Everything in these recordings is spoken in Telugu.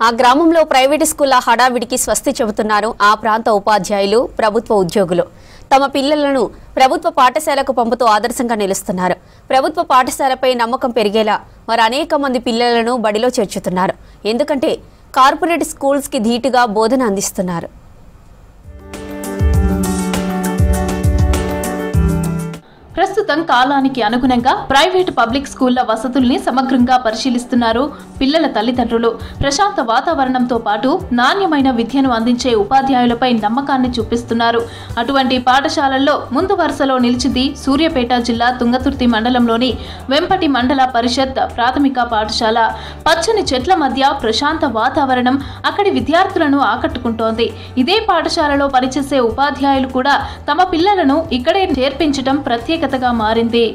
ఆ గ్రామంలో ప్రైవేటు స్కూళ్ల హడావిడికి స్వస్తి చెబుతున్నారు ఆ ప్రాంత ఉపాధ్యాయులు, ప్రభుత్వ ఉద్యోగులు. తమ పిల్లలను ప్రభుత్వ పాఠశాలకు పంపుతూ ఆదర్శంగా నిలుస్తున్నారు. ప్రభుత్వ పాఠశాలపై నమ్మకం పెరిగేలా వారు అనేక మంది పిల్లలను బడిలో చేర్చుతున్నారు. ఎందుకంటే కార్పొరేట్ స్కూల్స్ కి ధీటుగా బోధన అందిస్తున్నారు. ప్రస్తుతం కాలానికి అనుగుణంగా ప్రైవేటు పబ్లిక్ స్కూళ్ల వసతుల్ని సమగ్రంగా పరిశీలిస్తున్నారు పిల్లల తల్లిదండ్రులు. ప్రశాంత వాతావరణంతో పాటు నాణ్యమైన విద్యను అందించే ఉపాధ్యాయులపై నమ్మకాన్ని చూపిస్తున్నారు. అటువంటి పాఠశాలల్లో ముందు వరుసలో నిలిచింది సూర్యాపేట జిల్లా తుంగతుర్తి మండలంలోని వెంపటి మండల పరిషత్ ప్రాథమిక పాఠశాల. పచ్చని చెట్ల మధ్య ప్రశాంత వాతావరణం అక్కడి విద్యార్థులను ఆకట్టుకుంటోంది. ఇదే పాఠశాలలో పనిచేసే ఉపాధ్యాయులు కూడా తమ పిల్లలను ఇక్కడే చేర్పించడం ప్రత్యేకతగా మారింది.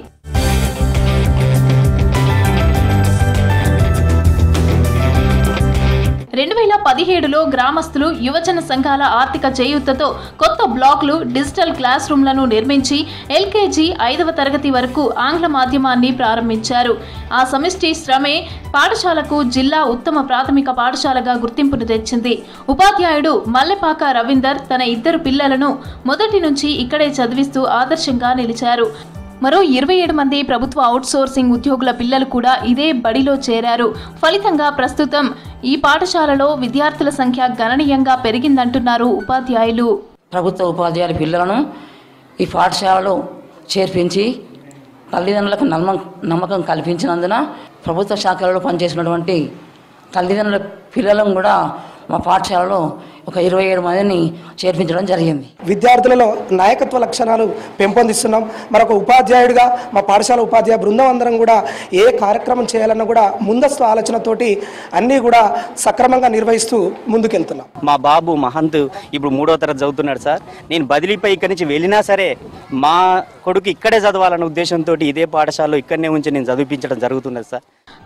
2017లో గ్రామస్తులు యువజన సంఘాల ఆర్థిక చేయూతతో కొత్త బ్లాక్లు, డిజిటల్ క్లాస్ రూమ్లను నిర్మించి ఎల్కేజీ 5వ తరగతి వరకు ఆంగ్ల మాధ్యమాన్ని ప్రారంభించారు. ఆ సమిష్టి శ్రమే పాఠశాలకు జిల్లా ఉత్తమ ప్రాథమిక పాఠశాలగా గుర్తింపును తెచ్చింది. ఉపాధ్యాయుడు మల్లెపాక రవీందర్ తన 2 పిల్లలను మొదటి నుంచి ఇక్కడే చదివిస్తూ ఆదర్శంగా నిలిచారు. మరో 27 మంది ప్రభుత్వ అవుట్సోర్సింగ్ ఉద్యోగుల పిల్లలు కూడా ఇదే బడిలో చేరారు. ఫలితంగా ప్రస్తుతం ఈ పాఠశాలలో విద్యార్థుల సంఖ్య గణనీయంగా పెరిగిందంటున్నారు ఉపాధ్యాయులు. ప్రభుత్వ ఉపాధ్యాయుల పిల్లలను ఈ పాఠశాలలో చేర్పించి తల్లిదండ్రులకు నమ్మకం కల్పించినందున ప్రభుత్వ శాఖలలో పనిచేసినటువంటి తల్లిదండ్రుల పిల్లలను కూడా మా పాఠశాలలో ఒక 27 మందిని చేర్పించడం జరిగింది. విద్యార్థులలో నాయకత్వ లక్షణాలు పెంపొందిస్తున్నాం. మరొక ఉపాధ్యాయుడిగా మా పాఠశాల ఉపాధ్యాయ బృందం అందరం కూడా ఏ కార్యక్రమం చేయాలన్నా కూడా ముందస్తు ఆలోచనతోటి అన్నీ కూడా సక్రమంగా నిర్వహిస్తూ ముందుకెళ్తున్నాం. మా బాబు మహంత్ ఇప్పుడు 3వ తరగతి చదువుతున్నాడు సార్. నేను బదిలీపై ఇక్కడి నుంచి వెళ్ళినా సరే మా కొడుకు ఇక్కడే చదవాలన్న ఉద్దేశంతో ఇదే పాఠశాలలో ఇక్కడనే ఉంచి నేను చదివించడం జరుగుతున్నది సార్.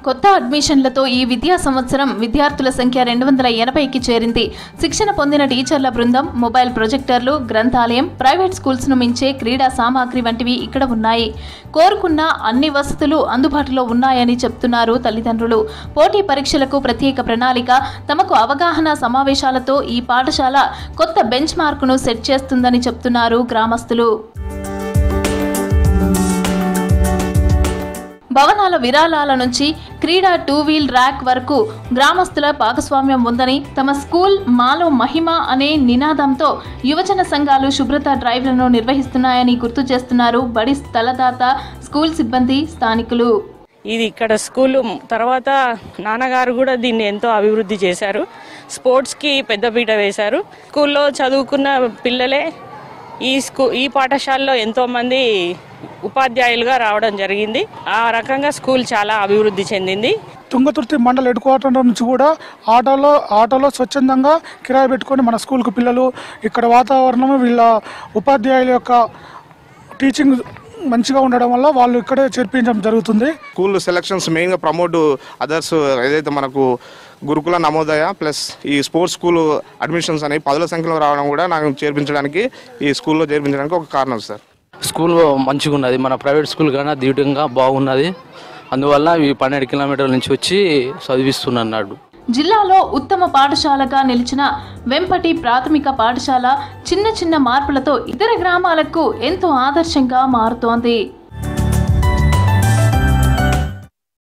కొత్త అడ్మిషన్లతో ఈ విద్యా సంవత్సరం విద్యార్థుల సంఖ్య 280కి చేరింది. శిక్షణ పొందిన టీచర్ల బృందం, మొబైల్ ప్రొజెక్టర్లు, గ్రంథాలయం, ప్రైవేట్ స్కూల్స్ ను మించే క్రీడా సామాగ్రి వంటివి ఇక్కడ ఉన్నాయి. కోరుకున్న అన్ని వసతులు అందుబాటులో ఉన్నాయని చెప్తున్నారు తల్లిదండ్రులు. పోటీ పరీక్షలకు ప్రత్యేక ప్రణాళిక, తమకు అవగాహన సమావేశాలతో ఈ పాఠశాల కొత్త బెంచ్ మార్కును సెట్ చేస్తుందని చెప్తున్నారు గ్రామస్తులు. భవనాల విరాళాల నుంచి క్రీడా 2 వీల్ ర్యాక్ వరకు గ్రామస్తుల భాగస్వామ్యం ఉందని, తమ స్కూల్ మాలో మహిమ అనే నినాదంతో యువజన సంఘాలు శుభ్రత డ్రైవ్లను నిర్వహిస్తున్నాయని గుర్తు చేస్తున్నారు బడి స్థలదాత, స్కూల్ సిబ్బంది, స్థానికులు. ఇది ఇక్కడ స్కూల్ తర్వాత నాన్నగారు కూడా దీన్ని ఎంతో అభివృద్ధి చేశారు. స్పోర్ట్స్కి పెద్దపీట వేశారు. స్కూల్లో చదువుకున్న పిల్లలే ఈ పాఠశాలలో ఎంతోమంది ఉపాధ్యాయులుగా రావడం జరిగింది. ఆ రకంగా స్కూల్ చాలా అభివృద్ధి చెందింది. తుంగతుర్తి మండల హెడ్ క్వార్టర్ నుంచి కూడా ఆటోలో స్వచ్ఛందంగా కిరాయి పెట్టుకొని మన స్కూల్కి పిల్లలు ఇక్కడ వాతావరణం వీళ్ళ ఉపాధ్యాయుల యొక్క టీచింగ్ మంచిగా ఉండడం వల్ల వాళ్ళు ఇక్కడే చేర్పించడం జరుగుతుంది. స్కూల్ సెలక్షన్స్ మెయిన్గా ప్రమోట్ అదర్స్ ఏదైతే మనకు గురుకుల నమోదయ ప్లస్ ఈ స్పోర్ట్స్ స్కూల్ అడ్మిషన్స్ అనేవి 10ల సంఖ్యలో రావడం కూడా నాకు చేర్పించడానికి ఈ స్కూల్లో చేర్పించడానికి ఒక కారణం సార్. స్కూల్ మంచిగా ఉన్నది, మన ప్రైవేట్ స్కూల్ కన్నా ధీటుగా బాగున్నది. అందువల్ల ఈ 12 కిలోమీటర్ల నుంచి వచ్చి చదివిస్తున్నాడు. జిల్లాలో ఉత్తమ పాఠశాలగా నిలిచిన వెంపటి ప్రాథమిక పాఠశాల చిన్న చిన్న మార్పులతో ఇతర గ్రామాలకు ఎంతో ఆదర్శంగా మారుతోంది.